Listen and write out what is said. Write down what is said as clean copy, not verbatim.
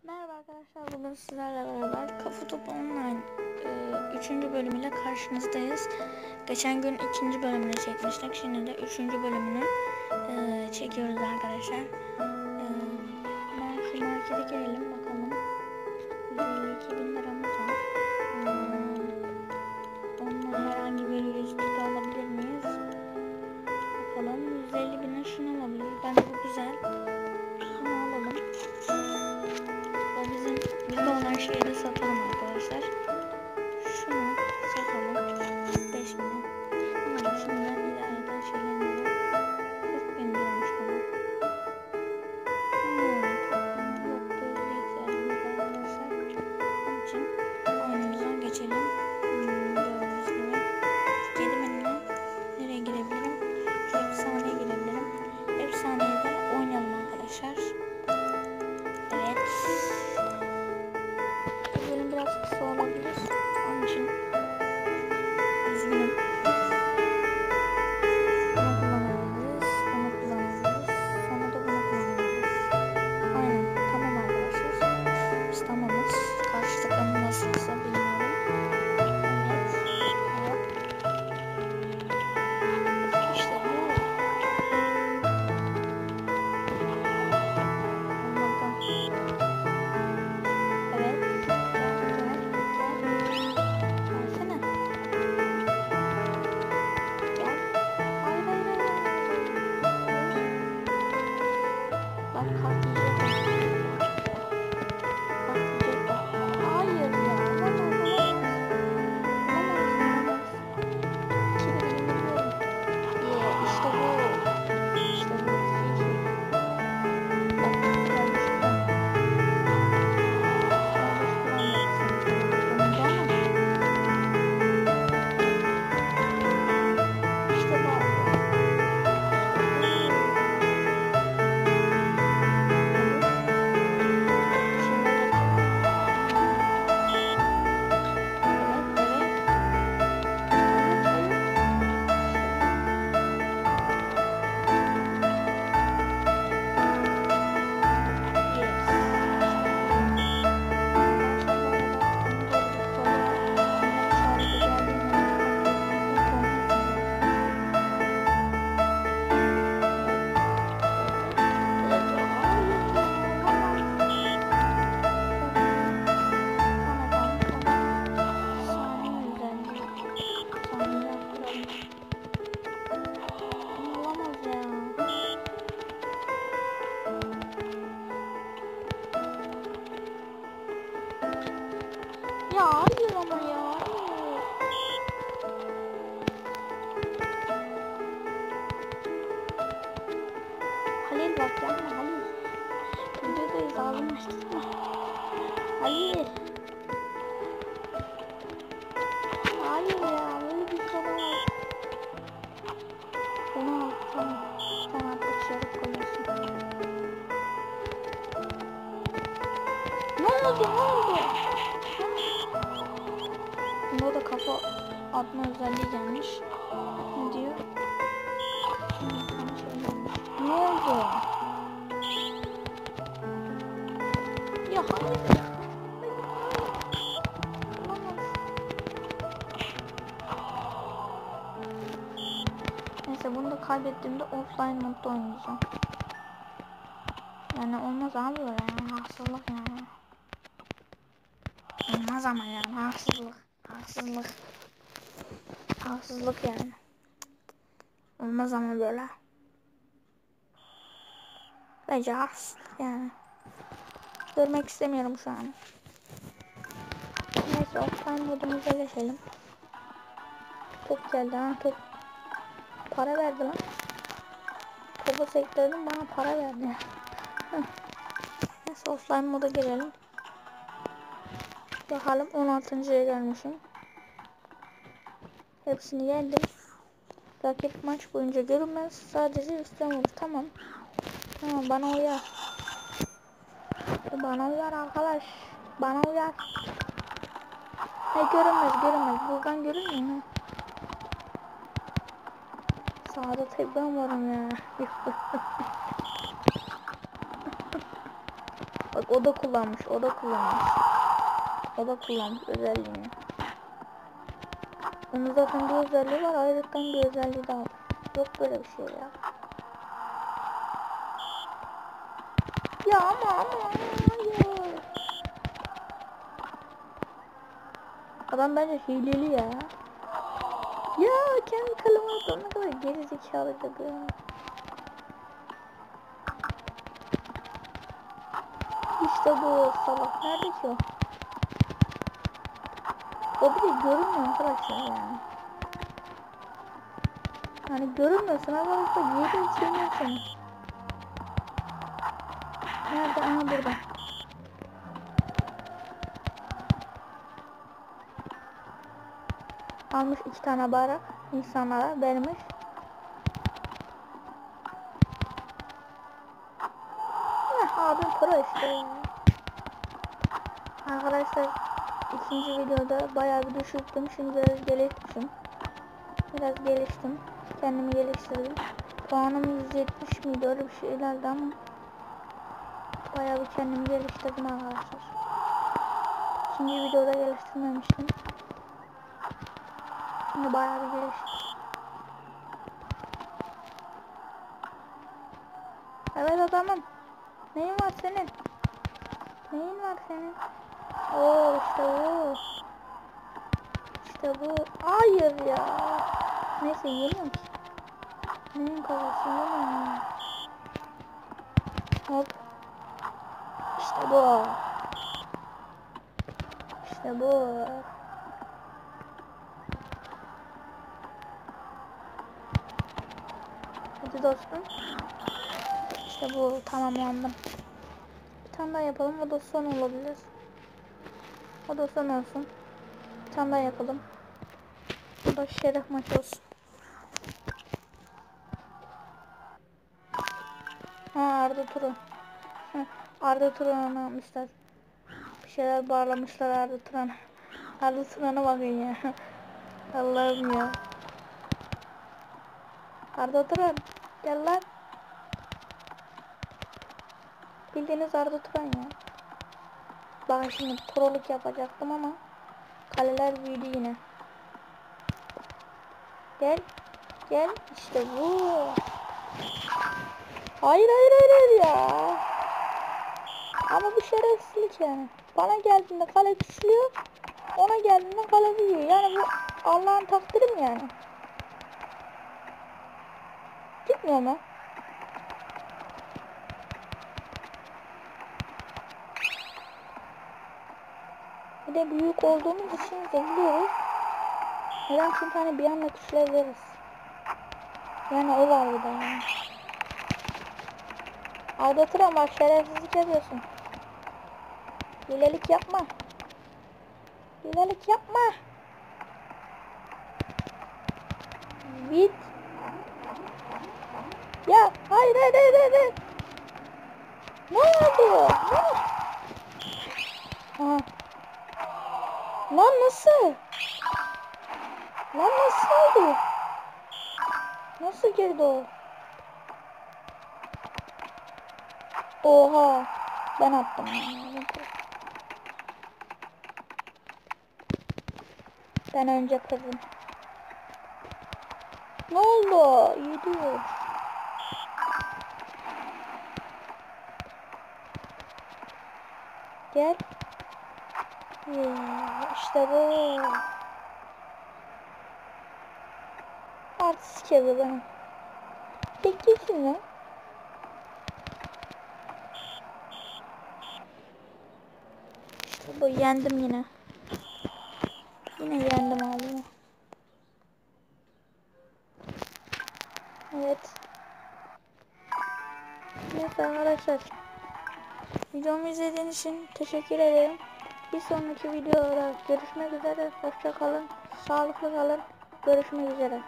Merhaba arkadaşlar, bugün sizlerle beraber Kafa Topu Online 3. bölümüyle karşınızdayız. Geçen gün 2. bölümünü çekmiştik, şimdi de 3. bölümünü çekiyoruz arkadaşlar. Ben şu markete girelim bakalım. 152.000 liramız var. Onunla herhangi bir yüzlük alabilir miyiz? Bakalım, 150.000'e şunu alabiliriz. Bence bu güzel. Şunu alalım. Bizde olan şeyi de satalım arkadaşlar. Şunu satalım. 5 milyon. Ama şimdiden ileriden şeylerine 40.000 diyormuş bana. Yok, gözle ihtiyacımız var arkadaşlar. Onun için oyunumuza geçelim. Gördüğünüz gibi. 7.000'le nereye girebilirim? Şu efsaneye girebilirim. Efsaneye de oynayalım arkadaşlar. Evet. Bu bölüm biraz kısa olabilir. Onun için üzgünüm. Bunu kullanabiliriz. Bunu kullanabiliriz. Sonra da bunu kullanabiliriz. Aynen. Tamam arkadaşlar. Biz tamamız. Karşı takım nasılsa bilmiyorum. Evet. Evet. İşte bu. Olmadı. Evet. Gelsene. Gel. Hayır. Bak kalkmayacak. Hayır ya. Olamaz. İşte bu. İşte bu. Bak ya hayır ama ya. Halil bak yapma Halil. Videodayız ağzını açtırma. Halil. Hayır ya böyle bir şey olamaz. Onu al tamam. Sen artık şarap koyuyorsun. Ne oldu? Bunda da kafa atma özelliği gelmiş. Ne diyor? Ne oldu? Ya hayır ya. Neyse bunu da kaybettiğimde offline modda oynayacağım. Yani olmaz abi böyle yani haksızlık yani. Olmaz ama yani haksızlık yani. Olmaz ama böyle. Bence haksızlık yani. Görmek istemiyorum şu an. Neyse offline modumuza geçelim. Top geldi ha, top. Para verdi lan. Topu sektirdim bana para verdi. Neyse offline moda girelim. Bakalım 16.'ya gelmişim. Hepsini yendim. Rakip maç boyunca görünmez. Sadece üstten vurur. Tamam. Tamam bana uyar. Bana uyar arkadaş. Bana uyar. Görünmez. Buradan görünmüyor mu? Sağda tek ben varım ya. Bak O da kullanmış. Özelliğini. Onun zaten bir özelliği var. Ayrıca bir özelliği daha var. Yok böyle bir şey ya. Ya ama hayır. Adam bence hileli ya. Ya kendi kalemi attı, ne kadar gerizekalı da bu. İşte bu salak. Nerede ki o? O bir de görünmüyor arkadaşlar yani. Hani görünmüyorsun arkadaşlar, yeri içemiyor seni. Nerede? Aha burada. Almış 2 tane bayrak insanlara vermiş. Abim pro işte ya. Arkadaşlar ikinci videoda bayağı bir düşüktüm. Şimdi biraz geliştim. Kendimi geliştirdim. Puanım 170 miydi, öyle bir şeylerdi ama bayağı bir kendimi geliştirdim arkadaşlar. İkinci videoda geliştirmemiştim. Şimdi bayağı bir geliştim. Evet adamım. Neyin var senin? Oo işte bu. İşte bu. Hayır ya. Neyse yemiyorum ki. Neyin kafası yemiyorum. Hop. İşte bu. Hadi dostum. İşte bu, tamamlandım. Bir tane daha yapalım, o da son olabilir. O da son olsun. Bir tane daha yapalım. O da şeref maçı olsun. Arda Turan. Arda Turan'ı almışlar. Bir şeyler bağlamışlar Arda Turan'a. Arda Turan'a bakın ya. Allah'ım ya. Arda Turan gel lan. Bildiğiniz Arda Turan ya. Bakın şimdi proluk yapacaktım ama kaleler büyüdü yine. Gel işte bu. Hayır ya. Ama bu şerefsizlik yani. Bana geldiğinde kale küçülüyor, ona geldiğinde kale büyüyor. Yani bu Allah'ın takdiri mi yani? Gitmiyor mu? Bir de büyük olduğumuz için biliyoruz. Neden, çünkü hani bir anda küçülebiliriz. Yani o var burada yani. Aldatır ama şerefsizlik yapıyorsun. Hilelik yapma. Bit. Ya hayır. Ne oldu? Aha. Lan nasıl? Oldu? Nasıl girdi o? Oha. Ben attım. Ben önce kırdım. Ne oldu? Yedi. Gel. İşte bu. Artistik yapıyor bana. Peki şimdi. İşte bu, yendim yine. Yine yendim abi. Evet. Neyse arkadaşlar. Videomu izlediğiniz için teşekkür ederim. Bir sonraki videoda görüşmek üzere. Hoşça kalın. Sağlıklı kalın. Görüşmek üzere.